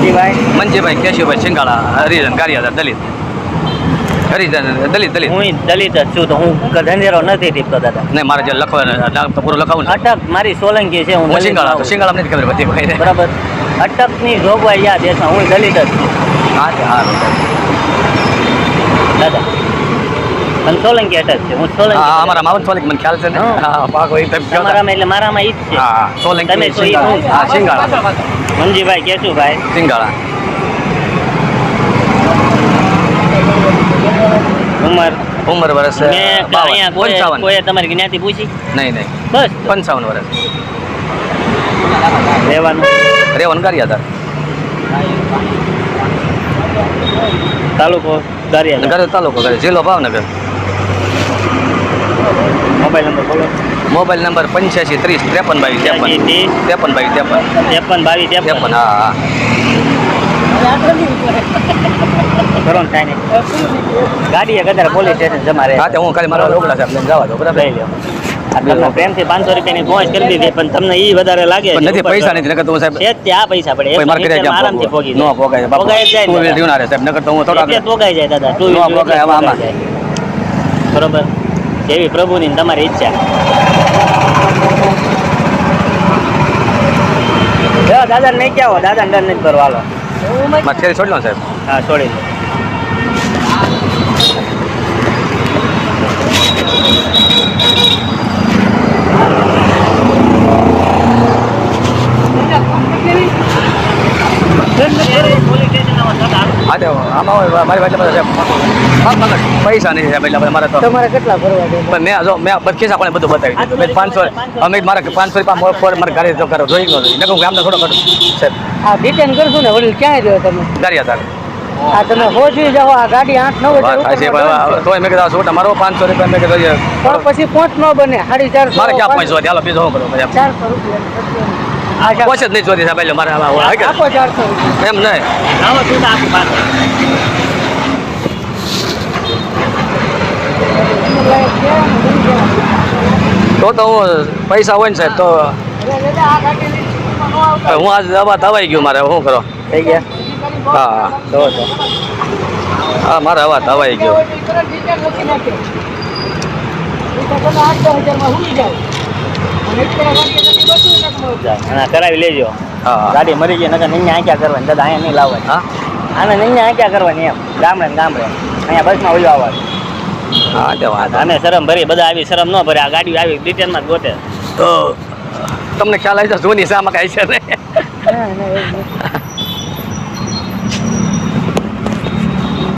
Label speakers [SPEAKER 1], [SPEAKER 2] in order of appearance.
[SPEAKER 1] મંજીભાઈ કેશુભાઈ સિંગાળા હરિજન કાર્યાલય દલિત હરિજન દલિત
[SPEAKER 2] હું દલિત જ છું તો હું ધંધેરો નથી ટીપતો દાદા.
[SPEAKER 1] નહીં મારે જે લખવા પૂરું લખાવું ને
[SPEAKER 2] અટક મારી સોલંકી છે. હું
[SPEAKER 1] સિંગાળા તો સિંગાળા નથી ખબર બધી ભાઈ
[SPEAKER 2] બરાબર. અટકની જોગવાઈ યાદ છે. હું દલિત જ છું
[SPEAKER 1] હા સારું
[SPEAKER 2] દાદા. પણ સોલંકી અટક છે. હું સોલંકી.
[SPEAKER 1] હા અમારા માવન સોલંકી મને ખ્યાલ છે ને. હા પાકો એ તમે
[SPEAKER 2] તમારામાં એટલે મારામાં ઈ જ છે.
[SPEAKER 1] હા
[SPEAKER 2] તમે
[SPEAKER 1] સોલંકી
[SPEAKER 2] તો ઈ
[SPEAKER 1] સિંગાળા હા સિંગાળા
[SPEAKER 2] મંજીભાઈ કેશુભાઈ
[SPEAKER 1] સિંગાળા ઉંમર વર્ષ
[SPEAKER 2] મેં અહીંયા કોઈ તમારી જ્ઞાતિ પૂછી
[SPEAKER 1] નહીં
[SPEAKER 2] બસ
[SPEAKER 1] 55 વર્ષ
[SPEAKER 2] રહેવાનું
[SPEAKER 1] રેવન કાર્યાધાર
[SPEAKER 2] તાલુકો ગારિયાધાર
[SPEAKER 1] ઘરે તાલુકો ઘરે જિલ્લો ભાવનગર
[SPEAKER 2] મોબાઈલ નંબર બોલો.
[SPEAKER 1] મોબાઈલ નંબર 85 30 53 22 53 હા હા
[SPEAKER 2] કરો ને કાંઈ નહીં. ગાડીએ કદાચ પોલીસ સ્ટેશન જમા રહે.
[SPEAKER 1] હા તો હું ખાલી મારા લોકડા સાહેબ લઈને જવા દો બરાબર
[SPEAKER 2] લઈ લો. તમને પ્રેમથી 500 રૂપિયાની પહોંચ કરી દીધી પણ તમને ઈ વધારે લાગે
[SPEAKER 1] પણ નથી પૈસા નથી નકર તો હું સાહેબ
[SPEAKER 2] છે ત્યાં પૈસા પડે
[SPEAKER 1] કોઈ માર્કેટ
[SPEAKER 2] એક આરામથી પોગી
[SPEAKER 1] નો પોગાય બાપુ
[SPEAKER 2] પોગાય જાય
[SPEAKER 1] ટુ વ્હીલર જીવનારે સાહેબ નકર તો હું થોડા
[SPEAKER 2] એટલે પોગાઈ જાય દાદા. ટુ
[SPEAKER 1] નો પોગાય આમાં
[SPEAKER 2] બરોબર. જેવી પ્રભુની ને તમારી ઈચ્છા. દાદા નહીં ક્યાં હો દાદા ડર નથી કરો હાલો.
[SPEAKER 1] મારે છેલ્લે છોડી લો સાહેબ
[SPEAKER 2] હા છોડી દો.
[SPEAKER 1] હા તો આમાં હોય મારી પાસે બધા સાહેબ પૈસા નહીં સાહેબ એટલે મારે તો
[SPEAKER 2] તમારે કેટલા ભરવા દે?
[SPEAKER 1] પણ મેં ખિસ્સા પણ બધું બતાવી મેં 500 અમે મારે 500 રૂપિયા મારે ગાડી તો કરો જોઈ ગયો નકર હું ગામનો થોડો કરું સાહેબ
[SPEAKER 2] આ રિટર્ન કરશું ને વડીલ ક્યાં રહ્યો તમે?
[SPEAKER 1] ગારિયાધાર
[SPEAKER 2] આ તમે હોજી જાઓ આ ગાડી 8-9
[SPEAKER 1] તો મેં કીધું છોટા મારો 500 રૂપિયા મેં કીધું
[SPEAKER 2] પણ પછી પહોંચ ન બને 450.
[SPEAKER 1] મારે ક્યાં પૈસા હોય હાલો બીજો શું કરું
[SPEAKER 2] 400 રૂપિયા
[SPEAKER 1] પોસે જ નહીં જોતી સાહેબ એટલે મારે
[SPEAKER 2] આપો 400 રૂપિયા.
[SPEAKER 1] એમ નહીં
[SPEAKER 2] આવો તું આપો પાછો.
[SPEAKER 1] તો હું પૈસા હોય ને સાહેબ તો હું આજ દવાઈ ગયું મારે શું કરો
[SPEAKER 2] થઈ ગયા
[SPEAKER 1] હા
[SPEAKER 2] તો
[SPEAKER 1] હા મારે હવા દવાઈ ગયો
[SPEAKER 2] કરાવી લેજો.
[SPEAKER 1] હા
[SPEAKER 2] ગાડી મરી ગઈ નકર નિન્યા આંક્યા કરવાની દાદા અહીંયા નહીં લાવવાની.
[SPEAKER 1] હા
[SPEAKER 2] આને નિન્યા આંક્યા કરવાની એમ ગામડે ને ગામડે અહીંયા બસમાં વયો આવવાનું.
[SPEAKER 1] હા તે વાત
[SPEAKER 2] અમે શરમ ભરી બધા આવી શરમ ન ભરે. આ ગાડી આવી ડિટેલમાં જ ગોતે.
[SPEAKER 1] તો તમને ખ્યાલ આવી છે જૂની શામાં કાંઈ છે ને